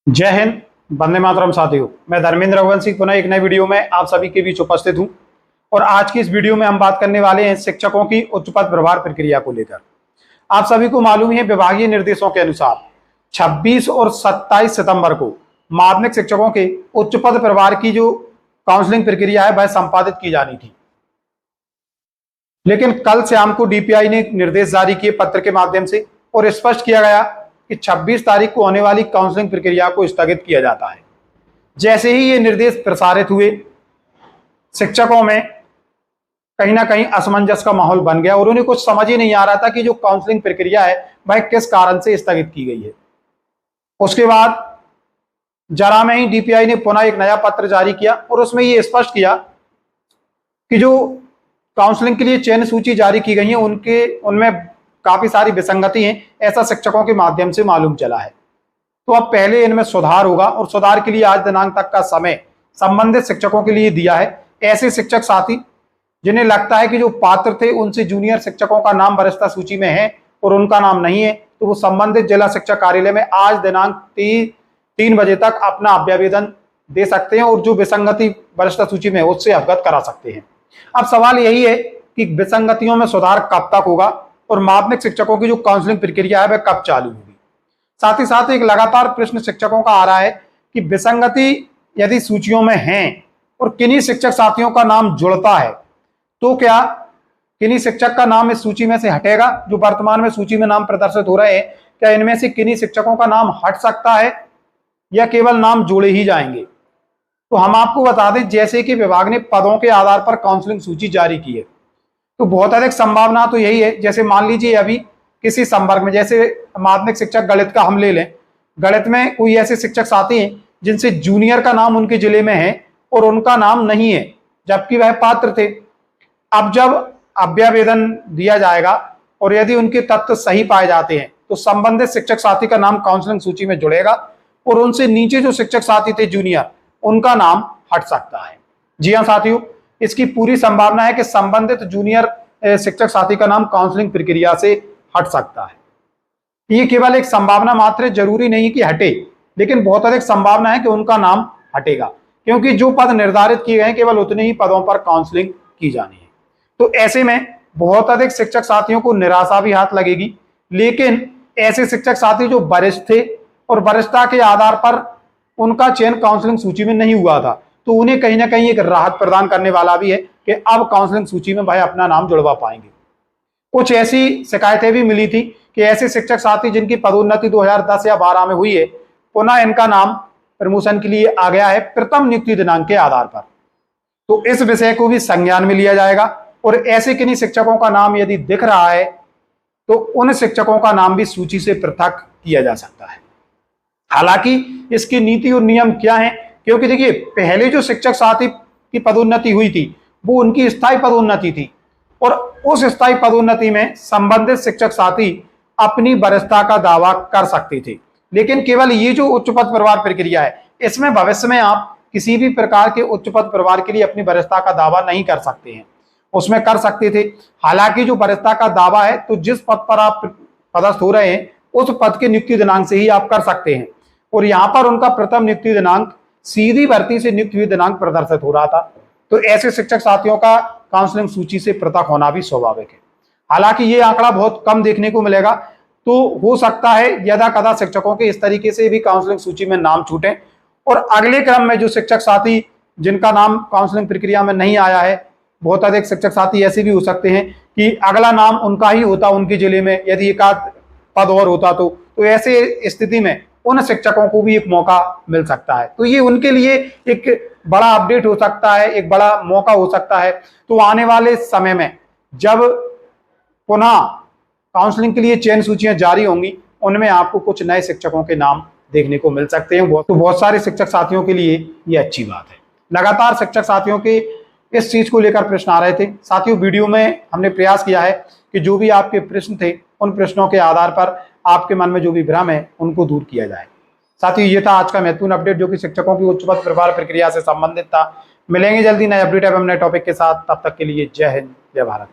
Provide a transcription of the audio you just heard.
जय हिंद, वंदे मातरम साथियों। मैं धर्मेंद्र रघुवंशी पुनः एक नए वीडियो में आप सभी के बीच उपस्थित हूं और आज की इस वीडियो में हम बात करने वाले हैं शिक्षकों की उच्च पद प्रभार प्रक्रिया को लेकर। आप सभी को मालूम है, विभागीय निर्देशों के अनुसार 26 और 27 सितंबर को माध्यमिक शिक्षकों के उच्च पद प्रभार की जो काउंसलिंग प्रक्रिया है वह संपादित की जानी थी, लेकिन कल शाम को डीपीआई ने निर्देश जारी किए पत्र के माध्यम से और स्पष्ट किया गया कि 26 तारीख को होने वाली काउंसलिंग प्रक्रिया को स्थगित किया जाता है। जैसे ही ये निर्देश प्रसारित हुए, शिक्षकों में कहीं ना कहीं असमंजस का माहौल बन गया और उन्हें कुछ समझ ही नहीं आ रहा था कि जो काउंसलिंग प्रक्रिया है वह किस कारण से स्थगित की गई है। उसके बाद जरा में ही डीपीआई ने पुनः एक नया पत्र जारी किया और उसमें ये स्पष्ट किया कि जो काउंसलिंग के लिए चयन सूची जारी की गई है उनमें काफी सारी विसंगति हैं, ऐसा शिक्षकों के माध्यम से मालूम चला है। तो अब पहले इनमें सुधार होगा और सुधार के लिए आज दिनांक तक का समय संबंधित शिक्षकों के लिए दिया है। ऐसे शिक्षक साथी जिन्हें लगता है कि जो पात्र थे उनसे जूनियर शिक्षकों का नाम वरिष्ठता सूची में है और उनका नाम नहीं है, तो वो संबंधित जिला शिक्षा कार्यालय में आज दिनांक 3 बजे तक अपना अभ्यावेदन दे सकते हैं और जो विसंगति वरिष्ठता सूची में है उससे अवगत करा सकते हैं। अब सवाल यही है कि विसंगतियों में सुधार कब तक होगा और माध्यमिक शिक्षकों की जो काउंसलिंग प्रक्रिया है वह कब चालू होगी। साथ ही साथ एक लगातार प्रश्न शिक्षकों का आ रहा है कि विसंगति यदि सूचियों में है और किन्हीं शिक्षक साथियों का नाम जुड़ता है तो क्या किन्हीं शिक्षक का नाम इस सूची में से हटेगा? जो वर्तमान में सूची में नाम प्रदर्शित हो रहे हैं, क्या इनमें से किन्हीं शिक्षकों का नाम हट सकता है या केवल नाम जोड़े ही जाएंगे? तो हम आपको बता दें, जैसे कि विभाग ने पदों के आधार पर काउंसलिंग सूची जारी की है, तो बहुत अधिक संभावना तो यही है, जैसे मान लीजिए अभी किसी संवर्ग में, जैसे माध्यमिक शिक्षक गणित का हम ले लें, गणित में कोई ऐसे शिक्षक साथी हैं जिनसे जूनियर का नाम उनके जिले में है और उनका नाम नहीं है जबकि वह पात्र थे। अब जब अभ्यावेदन दिया जाएगा और यदि उनके तथ्य सही पाए जाते हैं तो संबंधित शिक्षक साथी का नाम काउंसलिंग सूची में जुड़ेगा और उनसे नीचे जो शिक्षक साथी थे जूनियर, उनका नाम हट सकता है। जी हाँ साथियों, इसकी पूरी संभावना है कि संबंधित जूनियर शिक्षक साथी का नाम काउंसलिंग प्रक्रिया से हट सकता है। ये केवल एक संभावना मात्र है, जरूरी नहीं कि हटे, लेकिन बहुत अधिक संभावना है कि उनका नाम हटेगा, क्योंकि जो पद निर्धारित किए गए हैं केवल उतने ही पदों पर काउंसलिंग की जानी है। तो ऐसे में बहुत अधिक शिक्षक साथियों को निराशा भी हाथ लगेगी, लेकिन ऐसे शिक्षक साथी जो वरिष्ठ थे और वरिष्ठता के आधार पर उनका चयन काउंसलिंग सूची में नहीं हुआ था, तो उन्हें कहीं ना कहीं एक राहत प्रदान करने वाला भी है कि अब काउंसलिंग सूची में भाई अपना नाम जुड़वा पाएंगे। कुछ ऐसी शिकायतें भी मिली थी कि ऐसे शिक्षक साथी जिनकी पदोन्नति 2010 या 12 में हुई है, पुनः इनका नाम प्रमोशन के लिए आ गया है प्रथम नियुक्ति दिनांक के आधार पर। तो इस विषय को भी संज्ञान में लिया जाएगा और ऐसे किन्हीं शिक्षकों का नाम यदि दिख रहा है तो उन शिक्षकों का नाम भी सूची से पृथक किया जा सकता है। हालांकि इसकी नीति और नियम क्या है, क्योंकि देखिए पहले जो शिक्षक साथी की पदोन्नति हुई थी वो उनकी स्थायी पदोन्नति थी और उस स्थायी पदोन्नति में संबंधित शिक्षक साथी अपनी वरिष्ठता का दावा कर सकते थे, लेकिन केवल ये जो उच्च पद प्रभार प्रक्रिया है इसमें भविष्य में आप किसी भी प्रकार के उच्च पद प्रभार के लिए अपनी वरिष्ठता का दावा नहीं कर सकते हैं। उसमें कर सकते थे, हालांकि जो वरिष्ठता का दावा है तो जिस पद पर आप पदस्थ हो रहे हैं उस पद के नियुक्ति दिनांक से ही आप कर सकते हैं और यहाँ पर उनका प्रथम नियुक्ति दिनांक सीधी भर्ती से नियुक्त हुई दिनांक प्रदर्शित हो रहा था। तो ऐसे शिक्षक साथियों का काउंसलिंग सूची से पृथक होना भी स्वाभाविक है। हालांकि ये आंकड़ा बहुत कम देखने को मिलेगा, तो हो सकता है यदा कदा शिक्षकों के इस तरीके से भी काउंसलिंग सूची में नाम छूटे और अगले क्रम में जो शिक्षक साथी जिनका नाम काउंसलिंग प्रक्रिया में नहीं आया है, बहुत अधिक शिक्षक साथी ऐसे भी हो सकते हैं कि अगला नाम उनका ही होता उनके जिले में, यदि एक आध पद और होता तो ऐसे स्थिति में उन शिक्षकों को भी एक मौका मिल सकता है। तो ये उनके लिए एक बड़ा अपडेट हो सकता है, एक बड़ा मौका हो सकता है। तो आने वाले समय में जब पुनः काउंसलिंग के लिए चयन सूचियां जारी होंगी, उनमें आपको कुछ नए शिक्षकों के नाम देखने को मिल सकते हैं। तो बहुत सारे शिक्षक साथियों के लिए ये अच्छी बात है। लगातार शिक्षक साथियों के इस चीज को लेकर प्रश्न आ रहे थे। साथियों, वीडियो में हमने प्रयास किया है कि जो भी आपके प्रश्न थे उन प्रश्नों के आधार पर आपके मन में जो भी भ्रम है उनको दूर किया जाए। साथियों, ये था आज का महत्वपूर्ण अपडेट जो कि शिक्षकों की उच्च पद प्रभार प्रक्रिया से संबंधित था। मिलेंगे जल्दी नए अपडेट एवं नए टॉपिक के साथ, तब तक के लिए जय हिंद, जय भारत।